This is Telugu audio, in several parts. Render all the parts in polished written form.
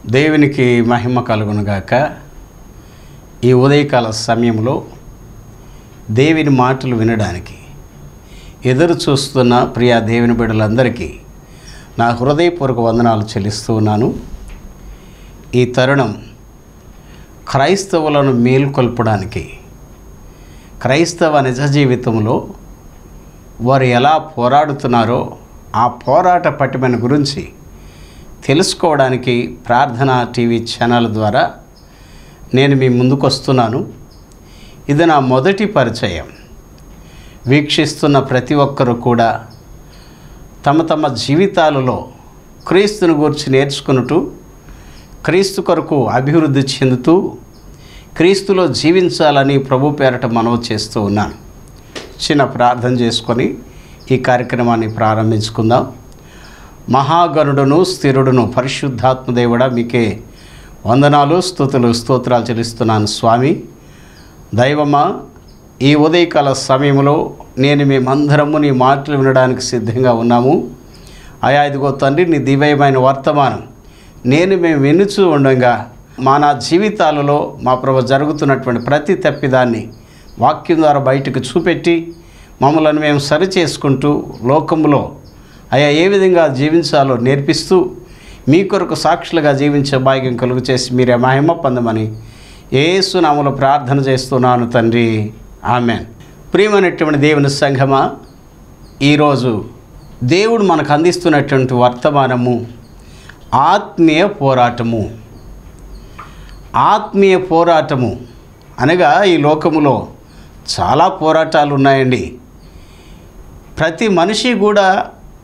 దేవునికి మహిమ కలుగునుగాక. ఈ ఉదయకాల సమయంలో దేవుని మాటలు వినడానికి ఎదురు చూస్తున్న ప్రియ దేవుని బిడ్డలందరికీ నా హృదయపూర్వక వందనాలు చెల్లిస్తూ ఉన్నాను. ఈ తరుణం క్రైస్తవులను మేల్కొల్పడానికి, క్రైస్తవ నిజ జీవితంలో వారు ఎలా పోరాడుతున్నారో ఆ పోరాట పటిమను గురించి తెలుసుకోవడానికి ప్రార్థన టీవీ ఛానల్ ద్వారా నేను మీ ముందుకు వస్తున్నాను. ఇది నా మొదటి పరిచయం. వీక్షిస్తున్న ప్రతి ఒక్కరూ కూడా తమ తమ జీవితాలలో క్రీస్తుని గురించి నేర్చుకునుటూ, క్రీస్తు కొరకు అభివృద్ధి చెందుతూ, క్రీస్తులో జీవించాలని ప్రభు పేరట మనవి చేస్తూ ఉన్నాను. చిన్న ప్రార్థన చేసుకొని ఈ కార్యక్రమాన్ని ప్రారంభించుకుందాం. మహాగణుడును స్థిరుడును పరిశుద్ధాత్మ దేవుడా, మీకే వందనాలు, స్తోత్రాలు చెల్లిస్తున్నాను స్వామి. దైవమా, ఈ ఉదయకాల సమయంలో నేను మేమందరము నీ మాటలు వినడానికి సిద్ధంగా ఉన్నాము. అయా, ఇదిగో తండ్రి, నీ దివ్యమైన వర్తమానం మేము వినుచూ ఉండగా నా జీవితాలలో మా ప్రభు జరుగుతున్నటువంటి ప్రతి తప్పిదాన్ని వాక్యం ద్వారా బయటకు చూపెట్టి మమ్మల్ని మేము సరిచేసుకుంటూ లోకంలో అయా ఏ విధంగా జీవించాలో నేర్పిస్తూ మీ కొరకు సాక్షులుగా జీవించే భాగ్యం కలుగు చేసి మీరే మహిమ పొందమని యేసు నామములో ప్రార్థన చేస్తున్నాను తండ్రి, ఆమేన్. ప్రియమైనటువంటి దేవుని సంఘమా, ఈరోజు దేవుడు మనకు అందిస్తున్నటువంటి వర్తమానము ఆత్మీయ పోరాటము. ఆత్మీయ పోరాటము అనగా ఈ లోకములో చాలా పోరాటాలు ఉన్నాయండి. ప్రతి మనిషి కూడా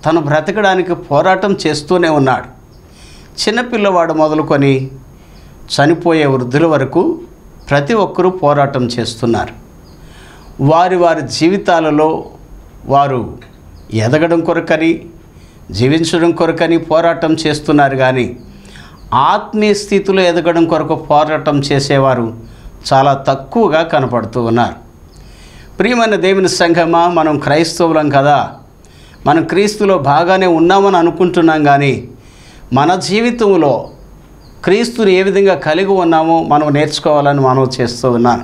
తను బ్రతకడానికి పోరాటం చేస్తూనే ఉన్నాడు. చిన్నపిల్లవాడు మొదలుకొని చనిపోయే వృద్ధుల వరకు ప్రతి ఒక్కరూ పోరాటం చేస్తున్నారు. వారి వారి జీవితాలలో వారు ఎదగడం కొరకని, జీవించడం కొరకని పోరాటం చేస్తున్నారు. కానీ ఆత్మీయ స్థితిలో ఎదగడం కొరకు పోరాటం చేసేవారు చాలా తక్కువగా కనపడుతూ ఉన్నారు. ప్రియమైన దేవుని సంఘమా, మనం క్రైస్తవులం కదా, మనం క్రీస్తులో బాగానే ఉన్నామని అనుకుంటున్నాం. కానీ మన జీవితంలో క్రీస్తుని ఏ విధంగా కలిగి ఉన్నామో మనం నేర్చుకోవాలని మనం చేస్తూ ఉన్నాను.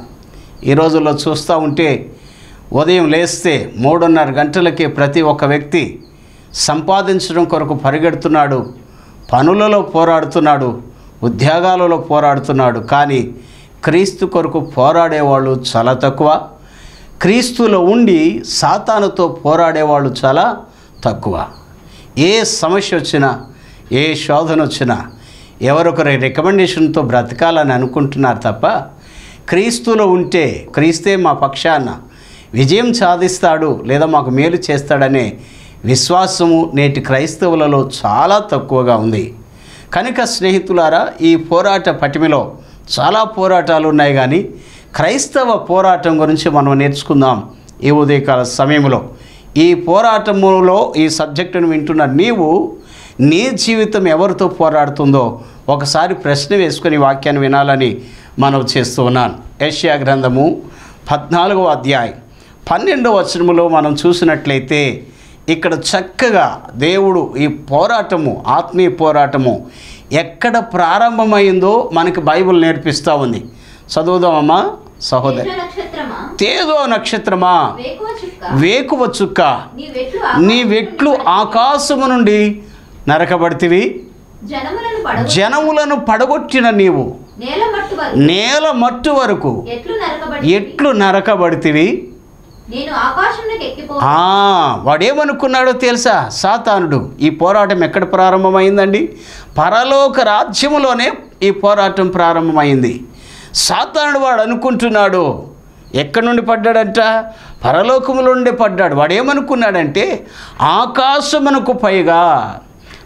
ఈ రోజుల్లో చూస్తూ ఉంటే ఉదయం లేస్తే 3:30 గంటలకే ప్రతి ఒక్క వ్యక్తి సంపాదించడం కొరకు పరిగెడుతున్నాడు, పనులలో పోరాడుతున్నాడు, ఉద్యోగాలలో పోరాడుతున్నాడు. కానీ క్రీస్తు కొరకు పోరాడేవాళ్ళు చాలా తక్కువ. క్రీస్తులో ఉండి సాతానుతో పోరాడేవాళ్ళు చాలా తక్కువ. ఏ సమస్య వచ్చినా, ఏ శోధన వచ్చినా ఎవరొకరి రికమెండేషన్తో బ్రతకాలని అనుకుంటున్నారు తప్ప క్రీస్తులో ఉంటే క్రీస్తే మా పక్షాన విజయం సాధిస్తాడు లేదా మాకు మేలు చేస్తాడనే విశ్వాసము నేటి క్రైస్తవులలో చాలా తక్కువగా ఉంది. కనుక స్నేహితులారా, ఈ పోరాట పటిమలో చాలా పోరాటాలు ఉన్నాయి. కానీ క్రైస్తవ పోరాటం గురించి మనం నేర్చుకుందాం ఈ ఉదయకాల సమయంలో. ఈ పోరాటములో ఈ సబ్జెక్టును వింటున్న నీవు నీ జీవితం ఎవరితో పోరాడుతుందో ఒకసారి ప్రశ్న వేసుకొని వాక్యాన్ని వినాలని మనం చేస్తూ ఉన్నాను. యెషయా గ్రంథము 14వ అధ్యాయం 12వ వచనములో మనం చూసినట్లయితే ఇక్కడ చక్కగా దేవుడు ఈ పోరాటము, ఆత్మీయ పోరాటము ఎక్కడ ప్రారంభమైందో మనకి బైబిల్ నేర్పిస్తూ ఉంది. చదువుదామమ్మా సహోదరి. తేజో నక్షత్రమా, వేకువ చుక్క, నీ వెట్లు ఆకాశము నుండి నరకబడితివి. జనములను పడగొట్టిన నీవు నేల మట్టు వరకు ఎట్లు నరకబడితివి. వాడేమనుకున్నాడో తెలుసా? సాతానుడు. ఈ పోరాటం ఎక్కడ ప్రారంభమైందండి? పరలోక రాజ్యములోనే ఈ పోరాటం ప్రారంభమైంది. సాతానుడు వాడు అనుకుంటున్నాడు, ఎక్కడి నుండి పడ్డాడంట? పరలోకములో నుండి పడ్డాడు. వాడేమనుకున్నాడంటే ఆకాశమునకు పైగా,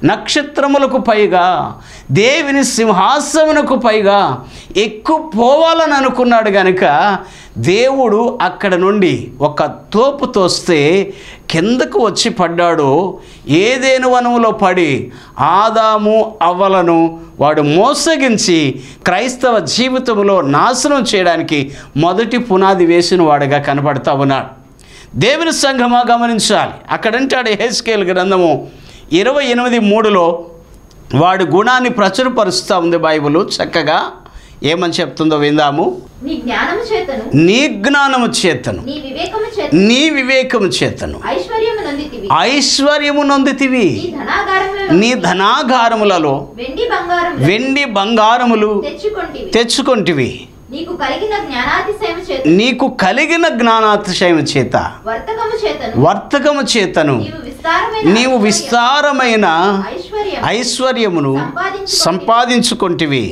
నక్షత్రములకు పైగా, దేవుని సింహాసమునకు పైగా ఎక్కువ పోవాలని అనుకున్నాడు. కనుక దేవుడు అక్కడ నుండి ఒక తోపు తోస్తే కిందకు వచ్చి పడ్డాడు. ఏదేను వనములో పడి ఆదాము అవ్వలను వాడు మోసగించి క్రైస్తవ జీవితంలో నాశనం చేయడానికి మొదటి పునాది వేసిన వాడుగా కనబడతా ఉన్నాడు. దేవుని సంఘమా గమనించాలి. అక్కడంటాడు యెహెజ్కేలు గ్రంథము 28:3 వాడి గుణాన్ని ప్రచురపరుస్తూ ఉంది బైబిల్. చక్కగా ఏమని చెప్తుందో విందాము. నీ జ్ఞానము చేతను, నీ జ్ఞానము చేతను, నీ వివేకము చేతను, నీ వివేకము చేతను ఐశ్వర్యము నొందితివి, ఐశ్వర్యము నొందితివి. నీ ధనాగారములలో, నీ ధనాగారములలో వెండి బంగారములు తెచ్చుకొంటివి. నీకు కలిగిన జ్ఞానాతిశయము చేత వర్తకము చేతను నీవు విస్తారమైన ఐశ్వర్యమును సంపాదించుకొంటివి.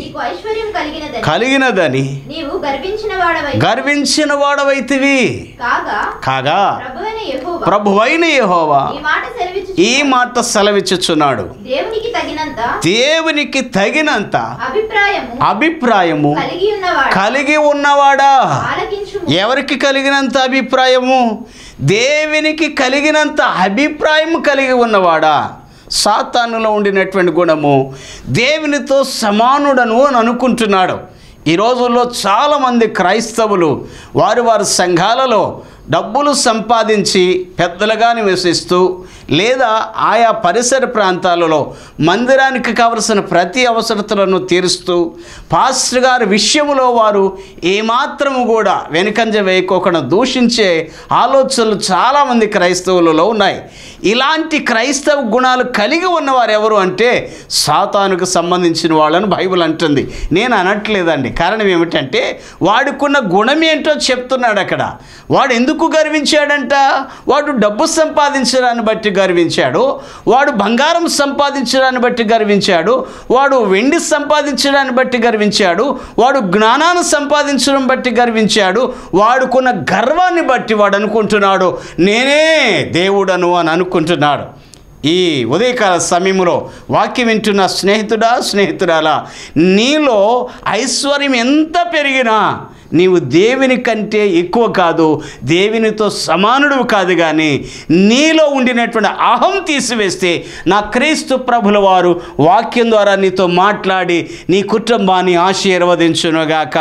కలిగినదని గర్వించిన వాడవైతివి. కాగా ప్రభువైన యెహోవా ఈ మాట సెలవిచ్చుచున్నాడు. దేవునికి తగినంత అభిప్రాయము కలిగి ఉన్నవాడా. ఎవరికి కలిగినంత అభిప్రాయము? దేవునికి కలిగినంత అభిప్రాయము కలిగి ఉన్నవాడా. సాతానులో ఉండినటువంటి గుణము దేవునితో సమానుడను అని అనుకుంటున్నాడు. ఈ రోజుల్లో చాలామంది క్రైస్తవులు వారి సంఘాలలో డబ్బులు సంపాదించి పెద్దలుగా నివసిస్తూ లేదా ఆయా పరిసర ప్రాంతాలలో మందిరానికి కావలసిన ప్రతి అవసరతలను తీరుస్తూ పాస్టర్ గారి విషయంలో వారు ఏమాత్రము కూడా వెనుకంజ వేయకోకుండా దూషించే ఆలోచనలు చాలామంది క్రైస్తవులలో ఉన్నాయి. ఇలాంటి క్రైస్తవ గుణాలు కలిగి ఉన్నవారు ఎవరు అంటే సాతానుకు సంబంధించిన వాళ్ళని బైబిల్ అంటుంది. నేను అనట్లేదండి. కారణం ఏమిటంటే వాడుకున్న గుణం ఏంటో చెప్తున్నాడు అక్కడ. వాడు ఎందుకు గర్వించాడంట? వాడు డబ్బు సంపాదించడాన్ని బట్టి గర్వించాడు, వాడు బంగారం సంపాదించడాన్ని బట్టి గర్వించాడు, వాడు వెండి సంపాదించడాన్ని బట్టి గర్వించాడు, వాడు జ్ఞానాన్ని సంపాదించడం బట్టి గర్వించాడు. వాడుకున్న గర్వాన్ని బట్టి వాడు అనుకుంటున్నాడు నేనే దేవుడను అని అనుకుంటున్నాడు. ఈ ఉదయకాల సమయంలో వాక్యం వింటున్న స్నేహితురాలా, నీలో ఐశ్వర్యం ఎంత పెరిగినా నీవు దేవుని కంటే ఎక్కువ కాదు, దేవునితో సమానుడు కాదు. కానీ నీలో ఉండినటువంటి అహం తీసివేస్తే నా క్రీస్తు ప్రభుల వారు వాక్యం ద్వారా నీతో మాట్లాడి నీ కుటుంబాన్ని ఆశీర్వదించునుగాక.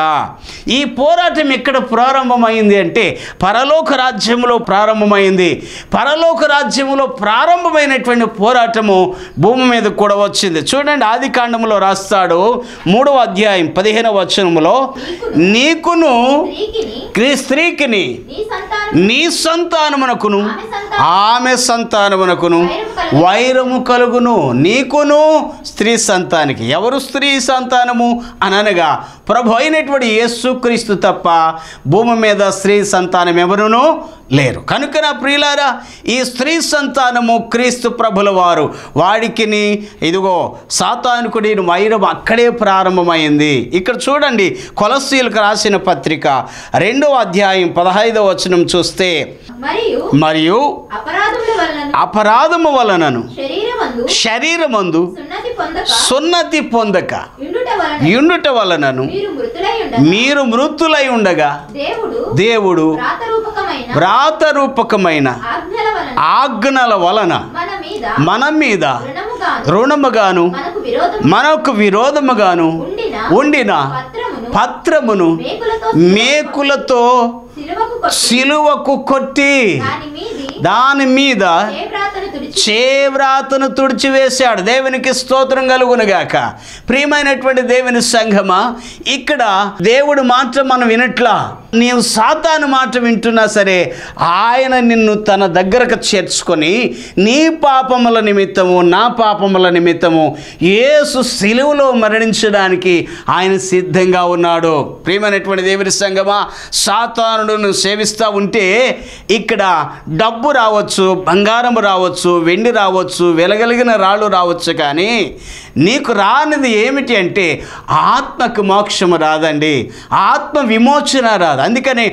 ఈ పోరాటం ఎక్కడ ప్రారంభమైంది అంటే పరలోక రాజ్యంలో ప్రారంభమైంది. పరలోక రాజ్యంలో ప్రారంభమైనటువంటి పోరాటము భూమి మీద కూడా వచ్చింది. చూడండి, ఆది కాండములో రాస్తాడు 3వ అధ్యాయం 15వ వచనములో, నీకును స్త్రీకిని నీ సంతానమునకును ఆమె సంతానమునకును వైరము కలుగును. నీకును స్త్రీ సంతానికి. ఎవరు స్త్రీ సంతానము అనగా ప్రభు అయినటువంటి యేసుక్రీస్తు తప్ప భూమి మీద స్త్రీ సంతానం ఎవరునూ లేరు. కనుక నా ప్రియులారా, ఈ స్త్రీ సంతానము క్రీస్తు ప్రభుల వారు వాడికిని ఇదిగో సాతానుకుడి వైరం అక్కడే ప్రారంభమైంది. ఇక్కడ చూడండి, కొలస్సీయులకు రాసిన పత్రిక 2వ అధ్యాయం 15వ వచనం చూస్తే, మరియు అపరాధము వలనను శరీరమందు సున్నతి పొందక యుండుట వలనను మీరు మృతులై ఉండగా దేవుడు వ్రాతరూపకమైన ఆజ్ఞల వలన మన మీద రుణముగాను మనకు విరోధముగాను ఉండిన పత్రమును మేకులతో సిలువకు కొట్టి దాని మీద చేవ్రాతను తుడిచివేశాడు. దేవునికి స్తోత్రం కలుగునుగాక. ప్రియమైనటువంటి దేవుని సంఘమా, ఇక్కడ దేవుడు మాట మనం వినట్లా. నీవు సాతాను మాట వింటున్నా సరే ఆయన నిన్ను తన దగ్గరకు చేర్చుకొని నీ పాపముల నిమిత్తము నా పాపముల నిమిత్తము యేసు సిలువలో మరణించడానికి ఆయన సిద్ధంగా ఉన్నాడు. ప్రియమైనటువంటి దేవుని సంఘమా, సాతానుడును సేవిస్తూ ఉంటే ఇక్కడ డబ్బు రావచ్చు, బంగారం రావచ్చు, వెండి రావచ్చు, వెలగలిగిన రాళ్ళు రావచ్చు, కానీ నీకు రానిది ఏమిటి అంటే ఆత్మకు మోక్షము రాదండి, ఆత్మ విమోచన రాదు. అందుకని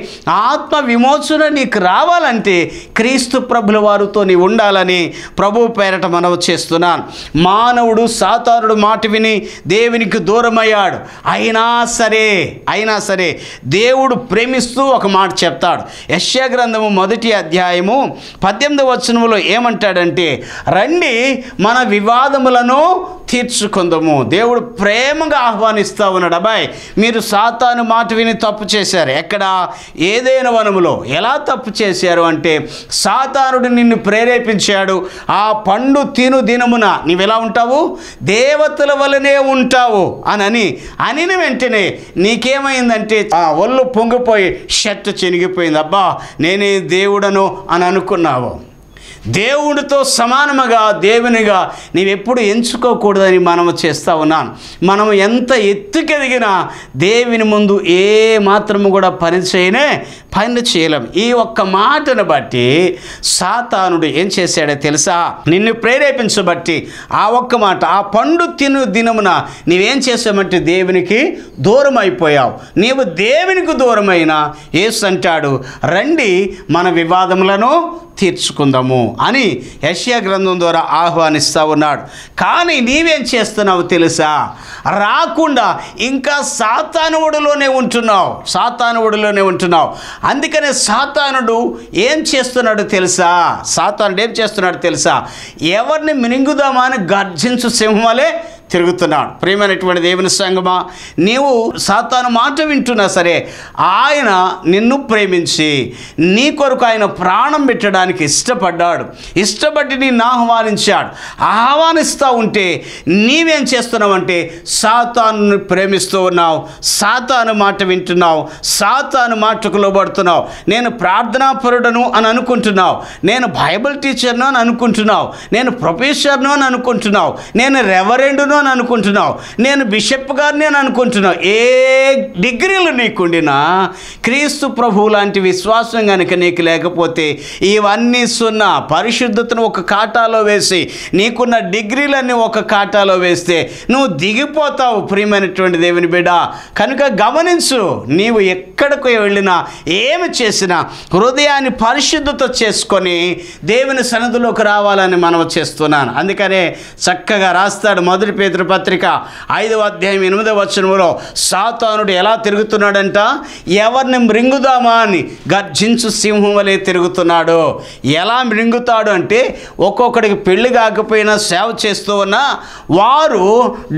ఆత్మ విమోచన నీకు రావాలంటే క్రీస్తు ప్రభుల వారితో నీ ఉండాలని ప్రభు పేరట మనవి చేస్తున్నాను. మానవుడు సాతానుడు మాట విని దేవునికి దూరమయ్యాడు. అయినా సరే దేవుడు ప్రేమిస్తూ ఒక మాట చెప్తాడు. యెషయా గ్రంథము 1వ అధ్యాయము 18వ వచనములో ఏమంటాడంటే, రండి మన వివాదములను తీర్చుకుందాము. దేవుడు ప్రేమగా ఆహ్వానిస్తూ ఉన్నాడు. అబ్బాయి, మీరు సాతాను మాట విని తప్పు చేశారు. ఎక్కడ? ఏదైనా వనములో. ఎలా తప్పు చేశారు అంటే, సాతానుడు నిన్ను ప్రేరేపించాడు, ఆ పండు తిను దినమున నీవెలా ఉంటావు? దేవతల వలనే ఉంటావు అనిన వెంటనే నీకేమైందంటే ఒళ్ళు పొంగిపోయి షర్ట్ చినిగిపోయింది. అబ్బా, నేనే దేవుడను అని అనుకున్నావు. దేవుడితో సమానముగా దేవునిగా నీవెప్పుడు ఎంచుకోకూడదని మనము చేస్తూ ఉన్నాను. మనం ఎంత ఎత్తుకెదిగినా దేవుని ముందు ఏ మాత్రము కూడా పని చేయలేం. ఈ ఒక్క మాటను బట్టి సాతానుడు ఏం చేశాడో తెలుసా? నిన్ను ప్రేరేపించబట్టి ఆ ఒక్క మాట, ఆ పండు తిను దినమున నీవేం చేసామంటే దేవునికి దూరం అయిపోయావు. నీవు దేవునికి దూరమైన యేసు అంటాడు, రండి మన వివాదములను తీర్చుకుందాము అని యెషయా గ్రంథం ద్వారా ఆహ్వానిస్తూ ఉన్నాడు. కానీ నీవేం చేస్తున్నావు తెలుసా? రాకుండా ఇంకా సాతాను ఒడిలోనే ఉంటున్నావు. అందుకనే సాతానుడు ఏం చేస్తున్నాడు తెలుసా? ఎవరిని మింగుదామా అని గర్జించు సింహం వలె తిరుగుతున్నాడు. ప్రియమైనటువంటి దేవుని సంగమా, నీవు సాతాను మాట వింటున్నా సరే, ఆయన నిన్ను ప్రేమించి నీ కొరకు ఆయన ప్రాణం పెట్టడానికి ఇష్టపడి నిన్ను ఆహ్వానిస్తూ ఉంటే నీవేం చేస్తున్నావంటే సాతాను ప్రేమిస్తూ ఉన్నావు, సాతాను మాట వింటున్నావు, సాతాను మాటకు లోబడుతున్నావు. నేను ప్రార్థనాపరుడను అని అనుకుంటున్నావు, నేను బైబిల్ టీచర్ను అని అనుకుంటున్నావు, నేను ప్రొఫెసర్ను అని అనుకుంటున్నావు, నేను రెవరెండును అని అనుకుంటున్నావు, నేను బిషప్ గారిని అని అనుకుంటున్నావు. ఏ డిగ్రీలు నీకుండినా క్రీస్తు ప్రభువు లాంటి విశ్వాసం కనుక నీకు లేకపోతే ఇవన్నీ సున్నా. పరిశుద్ధతను ఒక కాటాలో వేసి నీకున్న డిగ్రీలన్నీ ఒక కాటాలో వేస్తే నువ్వు దిగిపోతావు. ప్రియమైనటువంటి దేవుని బిడ్డ, కనుక గమనించు, నీవు ఎక్కడికి వెళ్ళినా ఏమి చేసినా హృదయాన్ని పరిశుద్ధత చేసుకొని దేవుని సన్నిధిలోకి రావాలని మనం చేస్తున్నాను. అందుకనే చక్కగా రాస్తాడు మొదటి పేతురు పత్రిక 5వ అధ్యాయం 8వ వచనంలో, సాతానుడు ఎలా తిరుగుతున్నాడంట? ఎవరిని మృంగుదామా అని గర్జించు సింహం వలె తిరుగుతున్నాడు. ఎలా మృంగుతాడు అంటే, ఒక్కొక్కడికి పెళ్లి కాకపోయినా సేవ చేస్తూ ఉన్నా వారు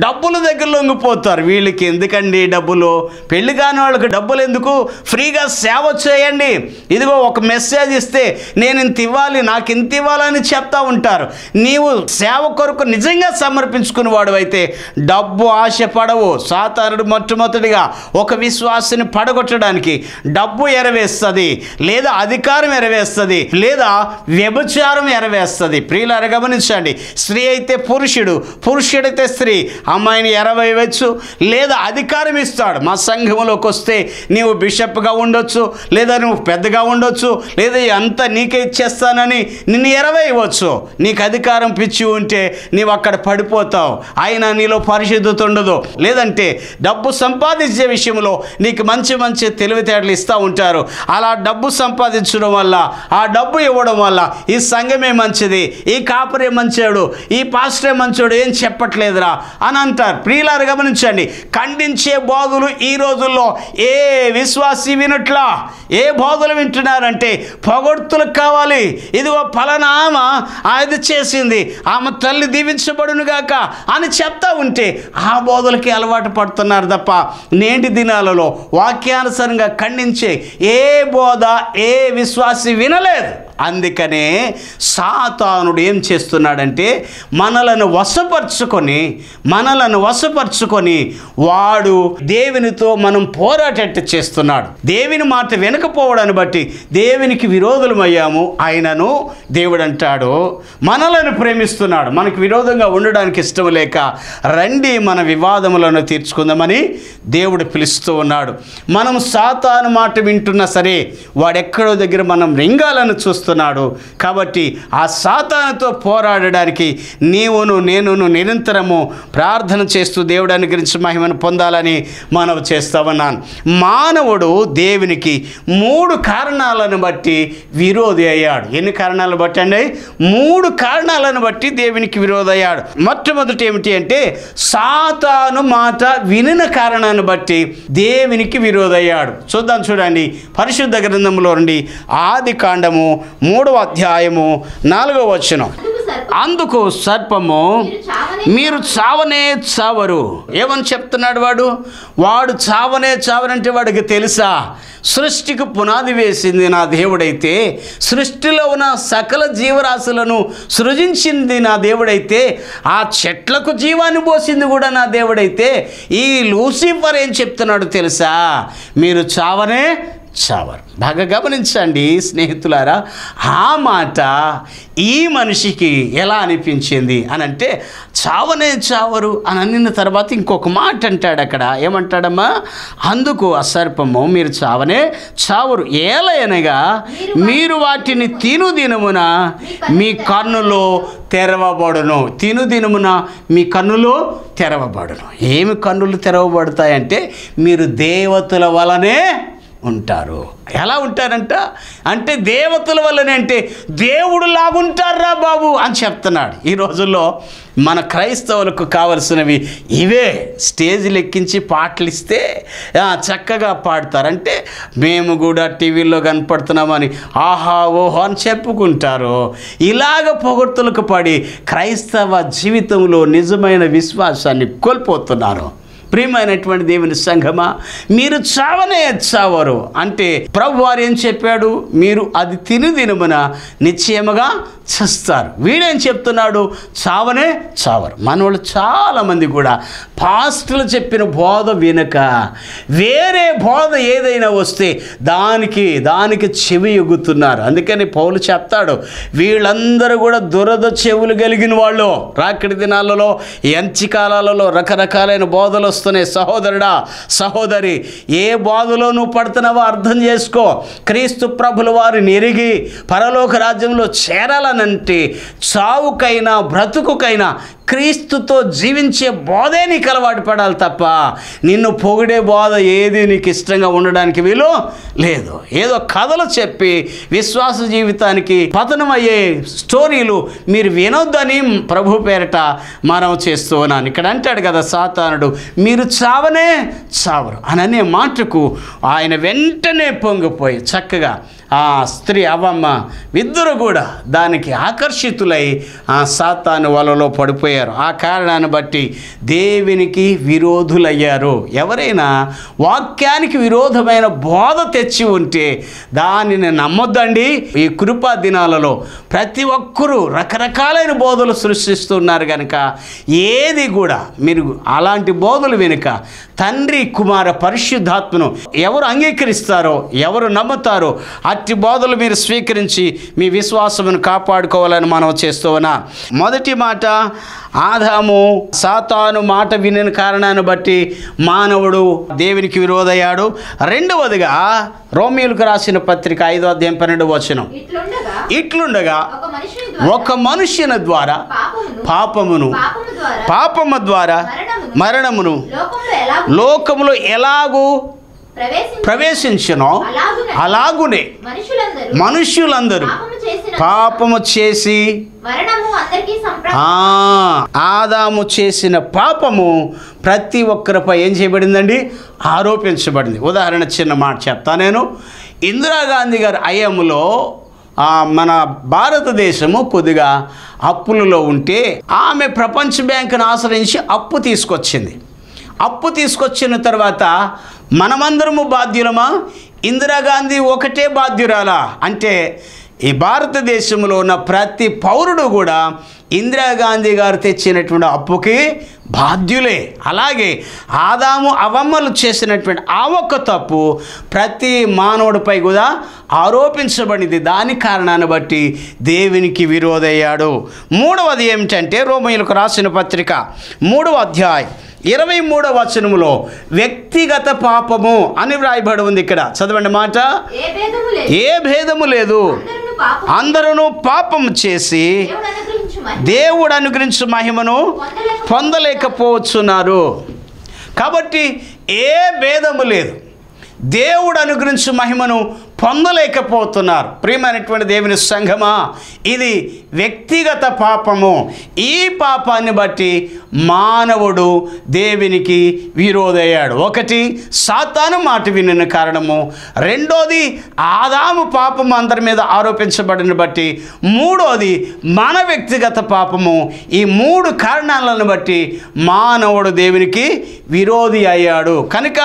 డబ్బుల దగ్గర లొంగిపోతారు. వీళ్ళకి ఎందుకండి డబ్బులు? పెళ్లి కాని వాళ్ళకి డబ్బులు ఎందుకు? ఫ్రీగా సేవ చేయండి, ఇదిగో ఒక మెసేజ్ ఇస్తే నేను ఇంత ఇవ్వాలి, నాకు ఇంత ఇవ్వాలని చెప్తా ఉంటారు. నీవు సేవ కొరకు నిజంగా సమర్పించుకునేవాడు అయితే డబ్బు ఆశపడవు. సాతానుడు మొట్టమొదటిగా ఒక విశ్వాసిని పడగొట్టడానికి డబ్బు ఎరవేస్తుంది, లేదా అధికారం ఎరవేస్తుంది, లేదా వ్యభిచారం ఎరవేస్తుంది. ప్రియులారా గమనించండి, స్త్రీ అయితే పురుషుడైతే స్త్రీ, అమ్మాయిని ఎరవేయవచ్చు, లేదా అధికారం ఇస్తాడు. మా సంఘంలోకి వస్తే నీవు బిషప్గా ఉండొచ్చు, లేదా నువ్వు పెద్దగా ఉండొచ్చు, లేదా అంతా నీకే ఇచ్చేస్తానని నిన్ను ఎరవేయవచ్చు. నీకు అధికారం పిచ్చి ఉంటే నీవు అక్కడ పడిపోతావు. అయినా నీలో పరిశుద్ధత ఉండదు. లేదంటే డబ్బు సంపాదించే విషయంలో నీకు మంచి తెలివితేటలు ఇస్తూ ఉంటారు. అలా డబ్బు సంపాదించడం వల్ల, ఆ డబ్బు ఇవ్వడం వల్ల ఈ సంఘమే మంచిది, ఈ కాపరే మంచోడు, ఈ పాస్టరే మంచోడు, ఏం చెప్పట్లేదురా అని అంటారు. ప్రియులారు గమనించండి, ఖండించే బోధలు ఈ రోజుల్లో ఏ విశ్వాసి వినట్లా. ఏ బోధలు వింటున్నారంటే పొగడ్తులు కావాలి. ఇదిగో ఫలానా ఆమె అది చేసింది, ఆమె తల్లి దీవించబడునుగాక అని చెప్తా ఉంటే ఆ బోధలకి అలవాటు పడుతున్నారు తప్ప నేటి దినాలలో వాక్యానుసారంగా ఖండించే ఏ బోధ ఏ విశ్వాసి వినలేదు. అందుకనే సాతానుడు ఏం చేస్తున్నాడంటే మనలను వశపరుచుకొని వాడు దేవునితో మనం పోరాటట్టు చేస్తున్నాడు. దేవుని మాట వినకపోవడాన్ని బట్టి దేవునికి విరోధులమయ్యాము. ఆయనను దేవుడు అంటాడు మనలను ప్రేమిస్తున్నాడు. మనకు విరోధంగా ఉండడానికి ఇష్టం లేక రండి మన వివాదములను తీర్చుకుందామని దేవుడు పిలుస్తూ ఉన్నాడు. మనం సాతాను మాట వింటున్నా సరే వాడెక్కడో దగ్గర మనం రింగాలను చూస్తున్నాడు. కాబట్టి ఆ సాతానుతో పోరాడడానికి నేను నిరంతరము ప్రార్థన చేస్తూ దేవుడాన్ని గురించి మహిమను పొందాలని మనవి చేస్తా ఉన్నాను. మానవుడు దేవునికి 3 కారణాలను బట్టి విరోధి అయ్యాడు. ఎన్ని కారణాలను బట్టి అండి? 3 కారణాలను బట్టి దేవునికి విరోధి అయ్యాడు. మొట్టమొదటి ఏమిటి అంటే సాతాను మాట వినిన కారణాన్ని బట్టి దేవునికి విరోధి అయ్యాడు. చూడండి పరిశుద్ధ గ్రంథంలో నుండి ఆది కాండము 3వ అధ్యాయము 4వ వచనం. అందుకు సర్పము, మీరు చావనే చావరు. ఏమని చెప్తున్నాడు వాడు చావనే చావరంటే వాడికి తెలుసా, సృష్టికి పునాది వేసింది నా దేవుడైతే, సృష్టిలో ఉన్న సకల జీవరాశులను సృజించింది నా దేవుడైతే, ఆ చెట్లకు జీవాన్ని పోసింది కూడా నా దేవుడైతే, ఈ లూసిఫర్ ఏం చెప్తున్నాడు తెలుసా, మీరు చావనే చావరు. బాగా గమనించండి స్నేహితులారా, ఆ మాట ఈ మనిషికి ఎలా అనిపించింది అని అంటే, చావనే చావరు అని అన్న తర్వాత ఇంకొక మాట అంటాడు అక్కడ. ఏమంటాడమ్మా, అందుకు ఆ సర్పము, మీరు చావనే చావరు, ఏలయనగా మీరు వాటిని తిను దినమున మీ కన్నులో తెరవబడును. తిను దినమున మీ కన్నులో తెరవబడును. ఏమి కన్నులు తెరవబడతాయంటే, మీరు దేవతల వలనే ఉంటారు. ఎలా ఉంటారంట అంటే, దేవతల వల్లనే అంటే దేవుడు లాగుంటారా బాబు అని చెప్తున్నాడు. ఈ రోజుల్లో మన క్రైస్తవులకు కావలసినవి ఇవే. స్టేజ్లు ఎక్కించి పాటలు ఇస్తే చక్కగా పాడతారంటే, మేము కూడా టీవీలో కనపడుతున్నామని ఆహా ఓహో అని చెప్పుకుంటారు. ఇలాగ పొగడ్తలకు పడి క్రైస్తవ జీవితంలో నిజమైన విశ్వాసాన్ని కోల్పోతున్నారు. ప్రియమైనటువంటి దేవుని సంఘమా, మీరు చావనే చావరు అంటే ప్రభు వారు ఏం చెప్పాడు, మీరు అది తిను దినమున నిశ్చయముగా చస్తారు. వీడేం చెప్తున్నాడు, చావనే చావరు. మనోళ్ళు చాలామంది కూడా పాస్టర్లు చెప్పిన బోధ వినక వేరే బోధ ఏదైనా వస్తే దానికి చెవి ఎగుతున్నారు. అందుకని పౌలు చెప్తాడు, వీళ్ళందరూ కూడా దురద చెవులు కలిగిన వాళ్ళు. రాకడి దినాలలో ఎంచికాలాలలో రకరకాలైన బోధలు వస్తున్నాయి. సహోదరుడా సహోదరి, ఏ బోధలో నువ్వు పడుతున్నావో అర్థం చేసుకో. క్రీస్తు ప్రభుల వారిని ఎరిగి పరలోక రాజ్యంలో చేరాలనంటే చావుకైనా బ్రతుకుకైనా క్రీస్తుతో జీవించే బోధే నీకు అలవాటు పడాలి తప్ప నిన్ను పొగిడే బోధ ఏది నీకు ఇష్టంగా ఉండడానికి వీలు లేదు. ఏదో కథలు చెప్పి విశ్వాస జీవితానికి పతనమయ్యే స్టోరీలు మీరు వినొద్దని ప్రభు పేరట మనం చేస్తూ ఉన్నాను. ఇక్కడ అంటాడు కదా సాతానుడు, మీరు చావనే చావరు అని అనే మాటకు ఆయన వెంటనే పొంగిపోయి చక్కగా ఆ స్త్రీ అవ్వమ్మ ఇద్దరు కూడా దానికి ఆకర్షితులై ఆ సాతాను వలలో పడిపోయారు. ఆ కారణాన్ని బట్టి దేవునికి విరోధులయ్యారు. ఎవరైనా వాక్యానికి విరోధమైన బోధ తెచ్చి ఉంటే దానిని నమ్మొద్దండి. ఈ కృపా దినాలలో ప్రతి ఒక్కరూ రకరకాలైన బోధలు సృష్టిస్తున్నారు కనుక ఏది కూడా మీరు అలాంటి బోధలు వెనుక తండ్రి కుమార పరిశుద్ధాత్మను ఎవరు అంగీకరిస్తారో ఎవరు నమ్ముతారో అట్టి బోధలు మీరు స్వీకరించి మీ విశ్వాసమును కాపాడుకోవాలని మనం చేస్తూ ఉన్నాం. మొదటి మాట, ఆదాము సాతాను మాట వినిన కారణాన్ని బట్టి మానవుడు దేవునికి విరోధయ్యాడు. రెండవదిగా రోమీయులకు రాసిన పత్రిక 5వ అధ్యాయం 12వ వచనం, ఇట్లుండగా ఒక మనుష్యుని ద్వారా పాపము ద్వారా మరణమును లోకములో ఎలాగూ ప్రవేశించునో అలాగునే మనుష్యులందరూ పాపము చేసి ఆదాము చేసిన పాపము ప్రతి ఒక్కరిపై ఏం చేయబడిందండి, ఆరోపించబడింది. ఉదాహరణ చిన్న మాట చెప్తా నేను. ఇందిరాగాంధీ గారి హయాంలో మన భారతదేశము కొద్దిగా అప్పులలో ఉంటే ఆమె ప్రపంచ బ్యాంకును ఆశ్రయించి అప్పు తీసుకొచ్చింది. అప్పు తీసుకొచ్చిన తర్వాత మనమందరము బాధ్యులమా, ఇందిరాగాంధీ ఒకటే బాధ్యురాలా అంటే ఈ భారతదేశంలో ఉన్న ప్రతి పౌరుడు కూడా ఇందిరాగాంధీ గారు తెచ్చినటువంటి అప్పుకి బాధ్యులే. అలాగే ఆదాము అవ్వమ్మలు చేసినటువంటి ఆ ఒక్క తప్పు ప్రతి మానవుడిపై కూడా ఆరోపించబడింది. దాని కారణాన్ని బట్టి దేవునికి విరోధయ్యాడు. మూడవది ఏమిటంటే రోమీయులకు రాసిన పత్రిక 3వ అధ్యాయం 23వ వచనములో వ్యక్తిగత పాపము అని వ్రాయబడి ఉంది. ఇక్కడ చదవండి మాట, ఏ భేదము లేదు, అందరూ పాపము చేసి దేవుడు అనుగ్రహించు మహిమను పొందలేకపోతున్నారు. కాబట్టి ఏ భేదము లేదు, దేవుడు అనుగ్రహించు మహిమను పొందలేకపోతున్నారు. ప్రియమైనటువంటి దేవుని సంఘమా, ఇది వ్యక్తిగత పాపము. ఈ పాపాన్ని బట్టి మానవుడు దేవునికి విరోధయ్యాడు. ఒకటి, సాతాను మాట వినిన కారణము. రెండోది, ఆదాము పాపము అందరి మీద ఆరోపించబడిన బట్టి. మూడోది, మన వ్యక్తిగత పాపము. ఈ మూడు కారణాలను బట్టి మానవుడు దేవునికి విరోధి అయ్యాడు. కనుక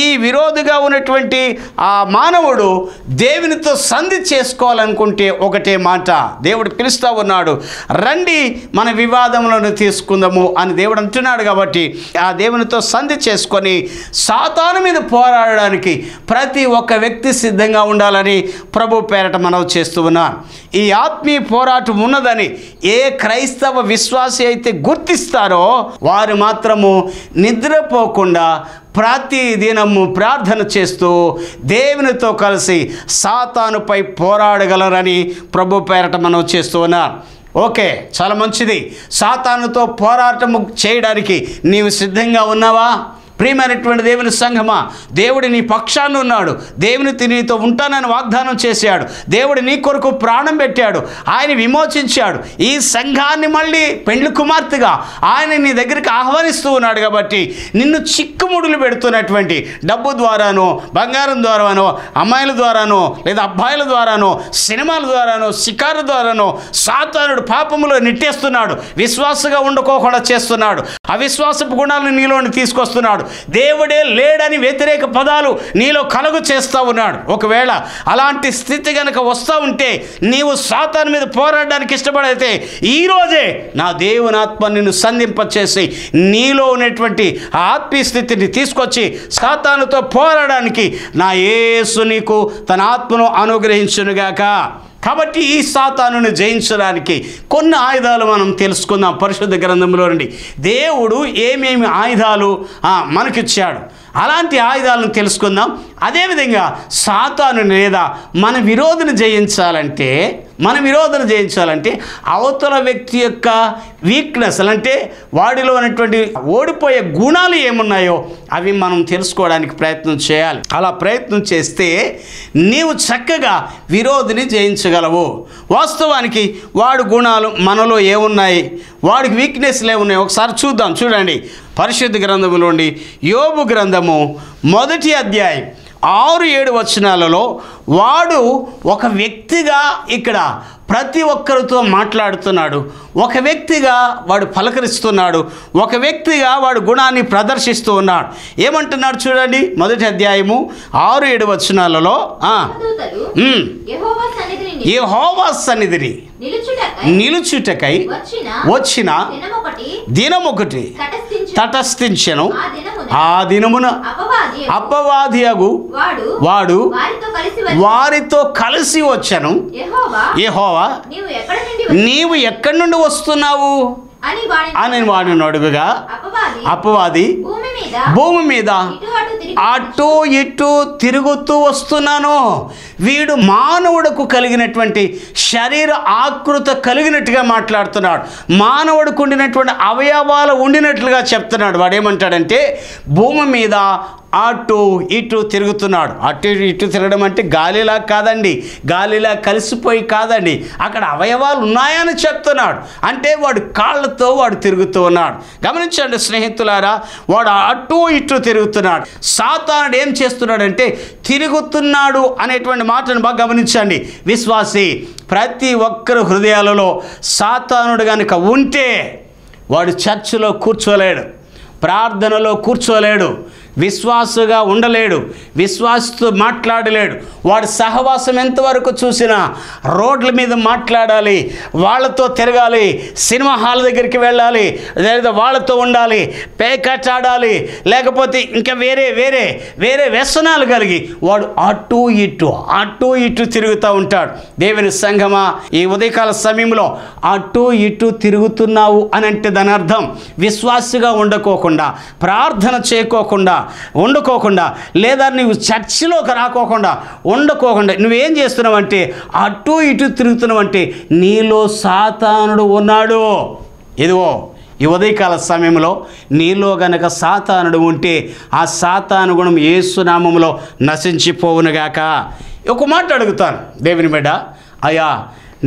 ఈ విరోధిగా ఉన్నటువంటి ఆ మానవుడు దేవునితో సంధి చేసుకోవాలనుకుంటే ఒకటే మాట, దేవుడు పిలుస్తూ ఉన్నాడు, రండి మన వివాదములను తీసుకుందాము అని దేవుడు అంటున్నాడు. కాబట్టి ఆ దేవునితో సంధి చేసుకొని సాతాను మీద పోరాడడానికి ప్రతి ఒక్క వ్యక్తి సిద్ధంగా ఉండాలని ప్రభు పేరట మనవి చేస్తూ ఉన్నాను. ఈ ఆత్మీయ పోరాటం ఉన్నదని ఏ క్రైస్తవ విశ్వాసి అయితే గుర్తిస్తారో వారు మాత్రము నిద్రపోకుండా ప్రతి దినము ప్రార్థన చేస్తూ దేవునితో కలిసి సాతానుపై పోరాడగలరని ప్రభు పేరట మనం చేస్తూ ఉన్నాం. ఓకే, చాలా మంచిది. సాతానుతో పోరాటం చేయడానికి నీవు సిద్ధంగా ఉన్నావా? ప్రియమైనటువంటి దేవుని సంఘమా, దేవుడు నీ పక్షాన ఉన్నాడు. దేవుని నీతో ఉంటానని వాగ్దానం చేశాడు. దేవుడు నీ కొరకు ప్రాణం పెట్టాడు. ఆయన విమోచించాడు. ఈ సంఘాన్ని మళ్ళీ పెండ్లి కుమార్తెగా ఆయన నీ దగ్గరికి ఆహ్వానిస్తూ ఉన్నాడు. కాబట్టి నిన్ను చిక్కుముడులు పెడుతున్నటువంటి డబ్బు ద్వారానో, బంగారం ద్వారానో, అమ్మాయిల ద్వారానో, లేదా అబ్బాయిల ద్వారానో, సినిమాల ద్వారానో, షికారు ద్వారానో సాతానుడు పాపములో నెట్టేస్తున్నాడు. విశ్వాసగా ఉండకోకుండా చేస్తున్నాడు. అవిశ్వాసపు గుణాలను నీలోని తీసుకొస్తున్నాడు. దేవుడే లేడని వ్యతిరేక పదాలు నీలో కలుగు చేస్తూ ఉన్నాడు. ఒకవేళ అలాంటి స్థితి కనుక వస్తూ ఉంటే నీవు సాతాను మీద పోరాడడానికి ఇష్టపడితే ఈరోజే నా దేవుని ఆత్మ నిన్ను సంధింపచేసి నీలో ఉన్నటువంటి ఆ ఆత్మీయ స్థితిని తీసుకొచ్చి సాతానుతో పోరాడడానికి నా యేసు నీకు తన ఆత్మను అనుగ్రహించునుగాక. కాబట్టి ఈ సాతానుని జయించడానికి కొన్ని ఆయుధాలు మనం తెలుసుకుందాం పరిశుద్ధ గ్రంథంలో నుండి. దేవుడు ఏమేమి ఆయుధాలు మనకిచ్చాడు, అలాంటి ఆయుధాలను తెలుసుకుందాం. అదేవిధంగా సాతాను లేదా మన విరోధిని జయించాలంటే అవతల వ్యక్తి యొక్క వీక్నెస్ అంటే వాడిలో ఉన్నటువంటి ఓడిపోయే గుణాలు ఏమున్నాయో అవి మనం తెలుసుకోవడానికి ప్రయత్నం చేయాలి. అలా ప్రయత్నం చేస్తే నీవు చక్కగా విరోధిని జయించగలవు. వాస్తవానికి వాడి గుణాలు మనలో ఏమున్నాయి, వాడికి వీక్నెస్లు ఏమున్నాయి ఒకసారి చూద్దాం. చూడండి, పరిశుద్ధ గ్రంథములోని యోబు గ్రంథము 1వ అధ్యాయం 6-7 వచనాలలో వాడు ఒక వ్యక్తిగా ఇక్కడ ప్రతి ఒక్కరితో మాట్లాడుతున్నాడు. ఒక వ్యక్తిగా వాడు పలకరిస్తున్నాడు. ఒక వ్యక్తిగా వాడు గుణాన్ని ప్రదర్శిస్తూ ఉన్నాడు. ఏమంటున్నాడు చూడండి, 1వ అధ్యాయము 6-7 వచనాలలో యెహోవా సన్నిధిని నిలుచుటకై వచ్చిన దినమొకటి తటస్థించెను. ఆ దినమున అపవాదియగు వాడు వారితో కలిసి వచ్చెను. యెహోవా నీవు ఎక్కడి నుండి వస్తున్నావు అని వాడిని అడుగుగా అపవాది భూమి మీద అటు ఇటు తిరుగుతూ వస్తున్నాను. వీడు మానవుడికి కలిగినటువంటి శరీర ఆకృత కలిగినట్టుగా మాట్లాడుతున్నాడు. మానవుడికి ఉండినటువంటి అవయవాలు ఉండినట్లుగా చెప్తున్నాడు. వాడు ఏమంటాడంటే భూమి మీద అటు ఇటు తిరుగుతున్నాడు. అటు ఇటు తిరగడం అంటే గాలిలా కాదండి, గాలిలా కలిసిపోయి కాదండి, అక్కడ అవయవాలు ఉన్నాయని చెప్తున్నాడు. అంటే వాడు కాళ్ళతో వాడు తిరుగుతూ ఉన్నాడు. గమనించండి స్నేహితులారా, వాడు అటు ఇటు తిరుగుతున్నాడు. సాతానుడు ఏం చేస్తున్నాడంటే తిరుగుతున్నాడు అనేటువంటి మాటను బాగా గమనించండి. విశ్వాసి, ప్రతి ఒక్కరి హృదయాలలో సాతానుడు కనుక ఉంటే వాడు చర్చిలో కూర్చోలేడు, ప్రార్థనలో కూర్చోలేడు, విశ్వాసగా ఉండలేడు, విశ్వాసతో మాట్లాడలేడు. వాడు సహవాసం ఎంతవరకు చూసినా రోడ్ల మీద మాట్లాడాలి, వాళ్ళతో తిరగాలి, సినిమా హాల్ దగ్గరికి వెళ్ళాలి, లేదా వాళ్ళతో ఉండాలి, పేకట్ ఆడాలి, లేకపోతే ఇంకా వేరే వేరే వేరే వ్యసనాలు కలిగి వాడు అటు ఇటు తిరుగుతూ ఉంటాడు. దేవుని సంఘమా, ఈ ఉదయకాల సమయంలో అటు ఇటు తిరుగుతున్నావు అని అంటే దాని అర్థం విశ్వాసగా ఉండకోకుండా, ప్రార్థన చేయకోకుండా వండుకోకుండా, లేదా నువ్వు చర్చిలోకి రాకోకుండా వండుకోకుండా నువ్వేం చేస్తున్నావంటే అటు ఇటు తిరుగుతున్నావంటే నీలో సాతానుడు ఉన్నాడు. ఇదిగో ఈ ఉదయకాల సమయంలో నీలో గనక సాతానుడు ఉంటే ఆ సాతాను గుణం యేసు నామములో నశించిపోవునుగాక. ఒక మాట అడుగుతాను దేవుని బిడ్డ, అయ్యా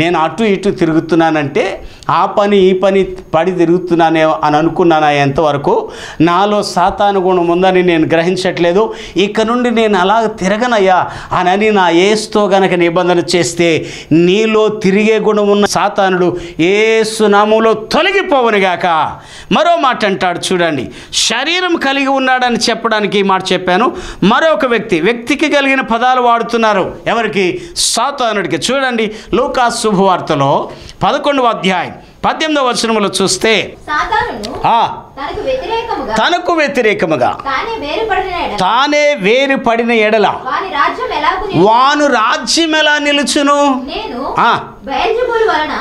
నేను అటు ఇటు తిరుగుతున్నానంటే ఆ పని ఈ పని పడి తిరుగుతున్నానే అని అనుకున్నాను. ఎంతవరకు నాలో సాతాను గుణం ఉందని నేను గ్రహించట్లేదు. ఇక నుండి నేను అలా తిరగనయ్యా అని నా యేసుతో గనక నిబంధన చేస్తే నీలో తిరిగే గుణం ఉన్న సాతానుడు యేసు నామములో తొలగిపోవునుగాక. మరో మాట అంటాడు చూడండి, శరీరం కలిగి ఉన్నాడని చెప్పడానికి ఈ మాట చెప్పాను. మరొక వ్యక్తికి కలిగిన పదాలు వాడుతున్నారు. ఎవరికి? సాతానుడికి. చూడండి లూకా శుభవార్తలో 11వ అధ్యాయం 18వ వచనములో చూస్తే తనకు వ్యతిరేకముగా తానే వేరుపడిన ఎడల వాను రాజ్యం ఎలా నిలుచును? బయల్జెబూలు వలన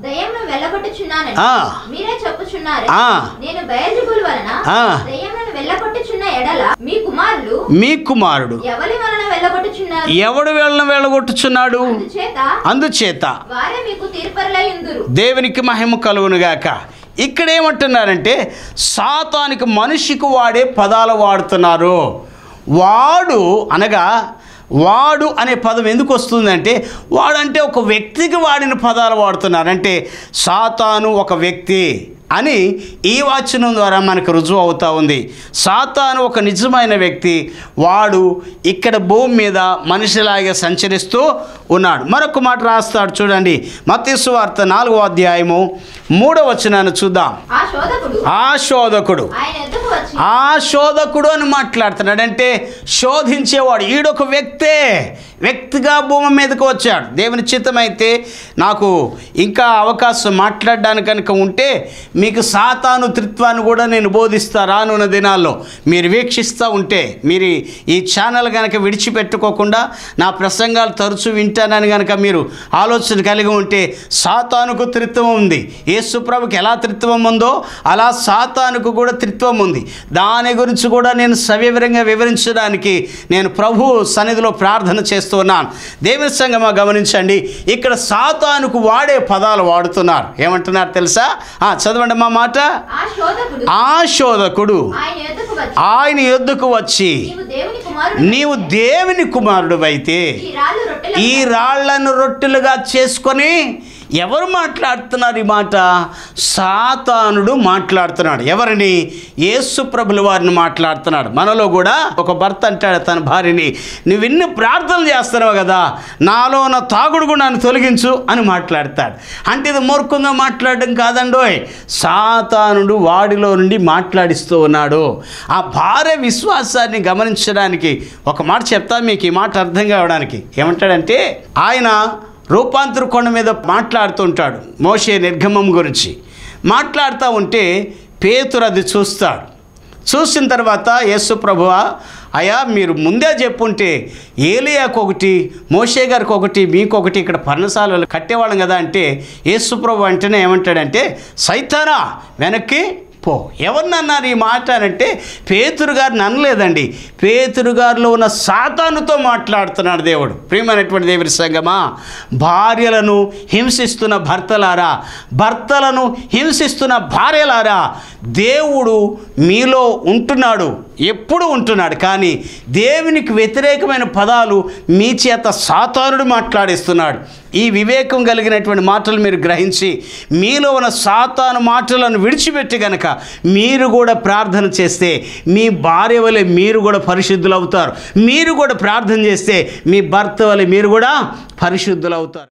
దయ్యమును వెళ్ళగొట్టుచున్నానని మీరే చెప్పుచున్నారు. నేను బయల్జెబూలు వలన దయ్యములను వెళ్ళగొట్టుచున్న ఎడల మీ కుమారుడు ఎవరి వలన వెళ్ళగొట్టుచున్నారు? ఎవడు వెళ్ళగొట్టుచున్నాడు? అందుచేత వారే మీకు తీర్పరులై ఉందురు. దేవునికి మహిమ కలుగునుగాక. ఇక్కడ ఏమంటున్నారంటే సాతానికి మనిషికి వాడే పదాలు వాడుతున్నారు. వాడు అనగా వాడు అనే పదం ఎందుకు వస్తుందంటే వాడంటే ఒక వ్యక్తికి వాడిన పదాలు వాడుతున్నారంటే సాతాను ఒక వ్యక్తి అని ఈ వచనం ద్వారా మనకు రుజువు అవుతా ఉంది. సాతాను ఒక నిజమైన వ్యక్తి, వాడు ఇక్కడ భూమి మీద మనిషిలాగే సంచరిస్తూ ఉన్నాడు. మరొక మాట రాస్తాడు చూడండి, మత్తయి సువార్త 4వ అధ్యాయము 3వ వచనాన్ని చూద్దాం. ఆ శోధకుడు అని మాట్లాడుతున్నాడు. అంటే శోధించేవాడు. ఈడొక వ్యక్తిగా భూమి మీదకి వచ్చాడు. దేవుని చిత్తమైతే నాకు ఇంకా అవకాశం మాట్లాడడానికి కనుక ఉంటే మీకు సాతాను త్రిత్వాన్ని కూడా నేను బోధిస్తా రానున్న దినాల్లో. మీరు వీక్షిస్తూ ఉంటే, మీరు ఈ ఛానల్ కనుక విడిచిపెట్టుకోకుండా నా ప్రసంగాలు తరచూ వింటానని కనుక మీరు ఆలోచన కలిగి ఉంటే, సాతానుకు త్రిత్వం ఉంది. యేసుప్రభుకి ఎలా త్రిత్వం ఉందో అలా సాతానుకు కూడా త్రిత్వం ఉంది. దాని గురించి కూడా నేను సవివరంగా వివరించడానికి నేను ప్రభు సన్నిధిలో ప్రార్థన చేస్తున్నాను. దేవుని సంగమా గమనించండి, ఇక్కడ సాతానుకు వాడే పదాలు వాడుతున్నారు. ఏమంటున్నారు తెలుసా? చదవండి మా మాట. ఆ శోధకుడు ఆయన యొద్దకు వచ్చి నీవు దేవుని కుమారుడు అయితే ఈ రాళ్లను రొట్టెలుగా చేసుకొని. ఎవరు మాట్లాడుతున్నారు ఈ మాట? సాతానుడు మాట్లాడుతున్నాడు. ఎవరిని? యేసు ప్రభుల వారిని మాట్లాడుతున్నాడు. మనలో కూడా ఒక భర్త అంటాడు తన భార్యని, నువ్వు ఇన్ని ప్రార్థనలు చేస్తున్నావు కదా, నాలో నా తాగుడు గుణాన్ని తొలగించు అని మాట్లాడతాడు. అంటే ఇది మూర్ఖంగా మాట్లాడడం కాదండోయ్, సాతానుడు వాడిలో నుండి మాట్లాడిస్తూ ఉన్నాడు. ఆ భార్య విశ్వాసాన్ని గమనించడానికి ఒక మాట చెప్తా మీకు, ఈ మాట అర్థం కావడానికి. ఏమంటాడంటే ఆయన రూపాంతర కొండ మీద మాట్లాడుతుంటాడు. మోషే నిర్గమం గురించి మాట్లాడుతూ ఉంటే పేతురు అది చూస్తాడు. చూసిన తర్వాత యేసు ప్రభువా, అయ్యా మీరు ముందే చెప్పుంటే ఏలియాకు ఒకటి, మోషే గారికి ఒకటి, మీకొకటి ఇక్కడ పర్ణశాలలు కట్టేవాళ్ళం కదా అంటే, యేసు ప్రభు వెంటనే ఏమంటాడంటే, సైతానా వెనక్కి పో. ఎవరినన్నారు ఈ మాట అంటే పేతురు గారిని అనలేదండి, పేతురు గారిలో ఉన్న సాతానుతో మాట్లాడుతున్నాడు దేవుడు. ప్రియమైనటువంటి దేవుని సంగమా, భార్యలను హింసిస్తున్న భర్తలారా, భర్తలను హింసిస్తున్న భార్యలారా, దేవుడు మీలో ఉంటున్నాడు, ఎప్పుడు ఉంటున్నాడు. కానీ దేవునికి వ్యతిరేకమైన పదాలు మీ చేత సాతానుడు మాట్లాడిస్తున్నాడు. ఈ వివేకం కలిగినటువంటి మాటలు మీరు గ్రహించి మీలో ఉన్న సాతాను మాటలను విడిచిపెట్టి గనక మీరు కూడా ప్రార్థన చేస్తే మీ భార్య వలె మీరు కూడా పరిశుద్ధులు అవుతారు. మీరు కూడా ప్రార్థన చేస్తే మీ భర్త వలె మీరు కూడా పరిశుద్ధులు అవుతారు.